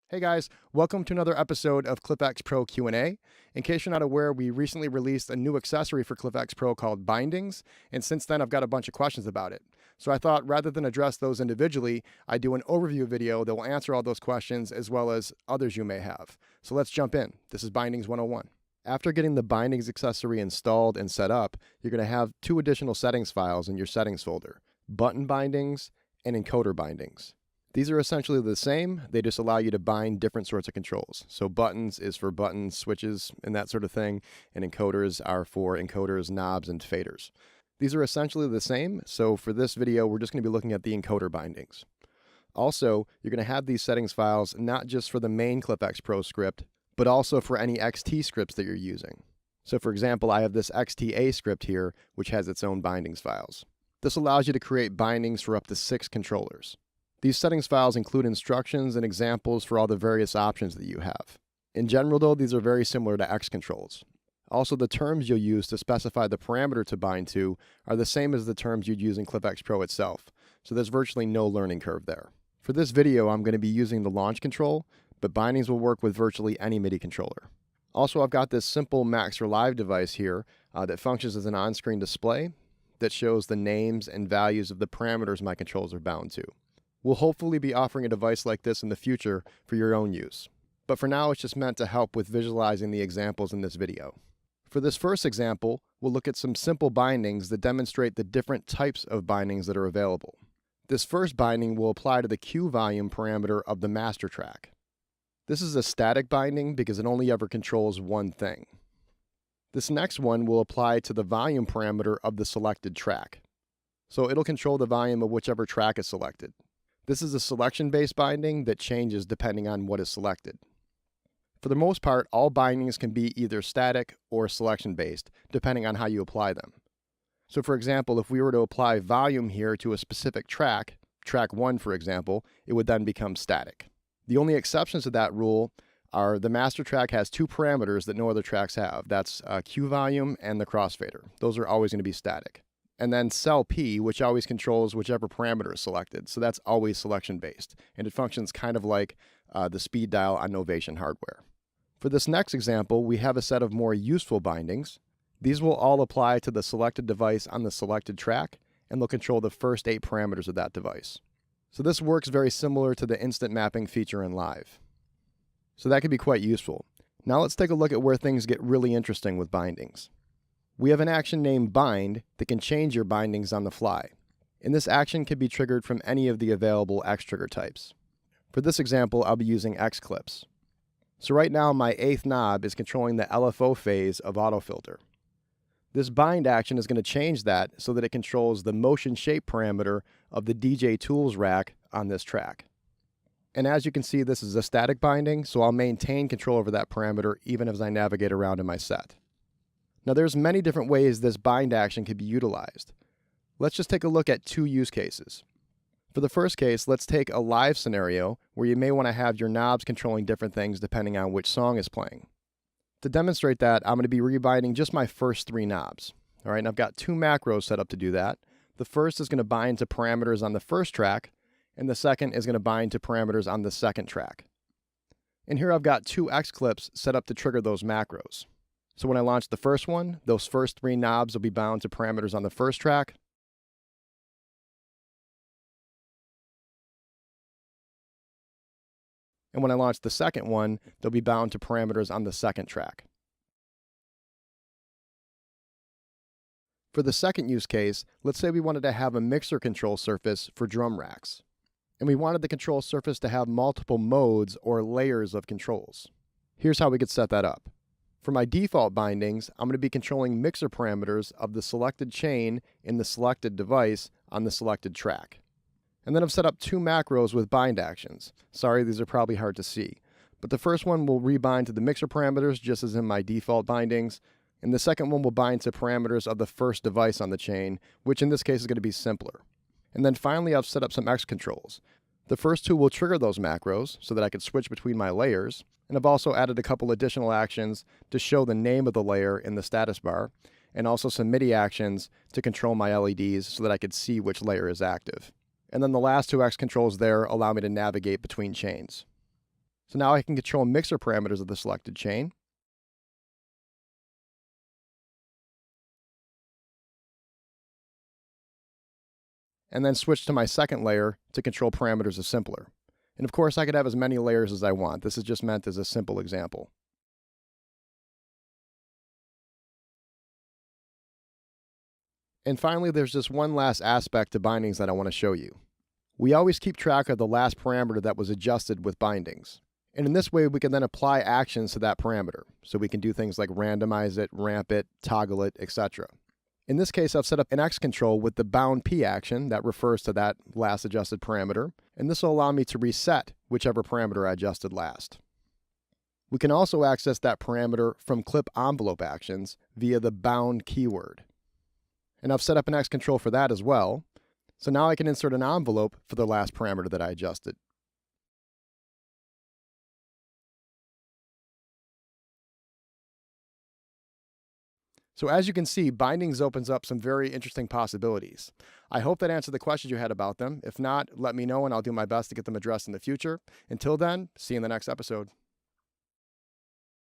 Hey guys, welcome to another episode of ClyphX Pro Q&A. In case you're not aware, we recently released a new accessory for ClyphX Pro called bindings, and since then I've got a bunch of questions about it. So I thought rather than address those individually, I'd do an overview video that will answer all those questions as well as others you may have. So let's jump in. This is Bindings 101. After getting the bindings accessory installed and set up, you're going to have two additional settings files in your settings folder: button bindings and encoder bindings. These are essentially the same, they just allow you to bind different sorts of controls. So buttons is for buttons, switches, and that sort of thing, and encoders are for encoders, knobs, and faders. These are essentially the same, so for this video we're just going to be looking at the encoder bindings. Also, you're going to have these settings files not just for the main ClyphX Pro script, but also for any XT scripts that you're using. So for example, I have this XTA script here, which has its own bindings files. This allows you to create bindings for up to 6 controllers. These settings files include instructions and examples for all the various options that you have. In general though, these are very similar to X controls. Also, the terms you'll use to specify the parameter to bind to are the same as the terms you'd use in ClyphX Pro itself, so there's virtually no learning curve there. For this video, I'm going to be using the launch control, but bindings will work with virtually any MIDI controller. Also, I've got this simple Maxer Live device here that functions as an on-screen display that shows the names and values of the parameters my controls are bound to. We'll hopefully be offering a device like this in the future for your own use. But for now, it's just meant to help with visualizing the examples in this video. For this first example, we'll look at some simple bindings that demonstrate the different types of bindings that are available. This first binding will apply to the Q volume parameter of the master track. This is a static binding because it only ever controls one thing. This next one will apply to the volume parameter of the selected track. So it'll control the volume of whichever track is selected. This is a selection-based binding that changes depending on what is selected. For the most part, all bindings can be either static or selection-based, depending on how you apply them. So for example, if we were to apply volume here to a specific track, track 1 for example, it would then become static. The only exceptions to that rule are the master track has 2 parameters that no other tracks have. That's Q volume and the crossfader. Those are always going to be static. And then cell P, which always controls whichever parameter is selected. So that's always selection-based, and it functions kind of like the speed dial on Novation hardware. For this next example, we have a set of more useful bindings. These will all apply to the selected device on the selected track, and they'll control the first 8 parameters of that device. So this works very similar to the instant mapping feature in Live. So that can be quite useful. Now let's take a look at where things get really interesting with bindings. We have an action named bind that can change your bindings on the fly. And this action can be triggered from any of the available X trigger types. For this example, I'll be using X clips. So right now my 8th knob is controlling the LFO phase of autofilter. This bind action is going to change that so that it controls the motion shape parameter of the DJ tools rack on this track. And as you can see, this is a static binding, so I'll maintain control over that parameter even as I navigate around in my set. Now there's many different ways this bind action can be utilized. Let's just take a look at 2 use cases. For the first case, let's take a live scenario where you may want to have your knobs controlling different things depending on which song is playing. To demonstrate that, I'm going to be rebinding just my first 3 knobs. All right, and I've got 2 macros set up to do that. The first is going to bind to parameters on the first track, and the second is going to bind to parameters on the second track. And here I've got 2 X clips set up to trigger those macros. So when I launch the first one, those first 3 knobs will be bound to parameters on the first track. And when I launch the second one, they'll be bound to parameters on the second track. For the second use case, let's say we wanted to have a mixer control surface for drum racks. And we wanted the control surface to have multiple modes or layers of controls. Here's how we could set that up. For my default bindings, I'm going to be controlling mixer parameters of the selected chain in the selected device on the selected track. And then I've set up 2 macros with bind actions. Sorry, these are probably hard to see. But the first one will rebind to the mixer parameters just as in my default bindings. And the second one will bind to parameters of the first device on the chain, which in this case is going to be simpler. And then finally, I've set up some X controls. The first 2 will trigger those macros so that I could switch between my layers. And I've also added a couple additional actions to show the name of the layer in the status bar, and also some MIDI actions to control my LEDs so that I could see which layer is active. And then the last 2 X controls there allow me to navigate between chains. So now I can control mixer parameters of the selected chain. And then switch to my second layer to control parameters of simpler. And of course, I could have as many layers as I want. This is just meant as a simple example. And finally, there's just one last aspect to bindings that I want to show you. We always keep track of the last parameter that was adjusted with bindings. And in this way, we can then apply actions to that parameter. So we can do things like randomize it, ramp it, toggle it, etc. In this case, I've set up an X control with the bound P action that refers to that last adjusted parameter. And this will allow me to reset whichever parameter I adjusted last. We can also access that parameter from clip envelope actions via the bound keyword. And I've set up an X control for that as well. So now I can insert an envelope for the last parameter that I adjusted. So as you can see, bindings opens up some very interesting possibilities. I hope that answered the questions you had about them. If not, let me know and I'll do my best to get them addressed in the future. Until then, see you in the next episode.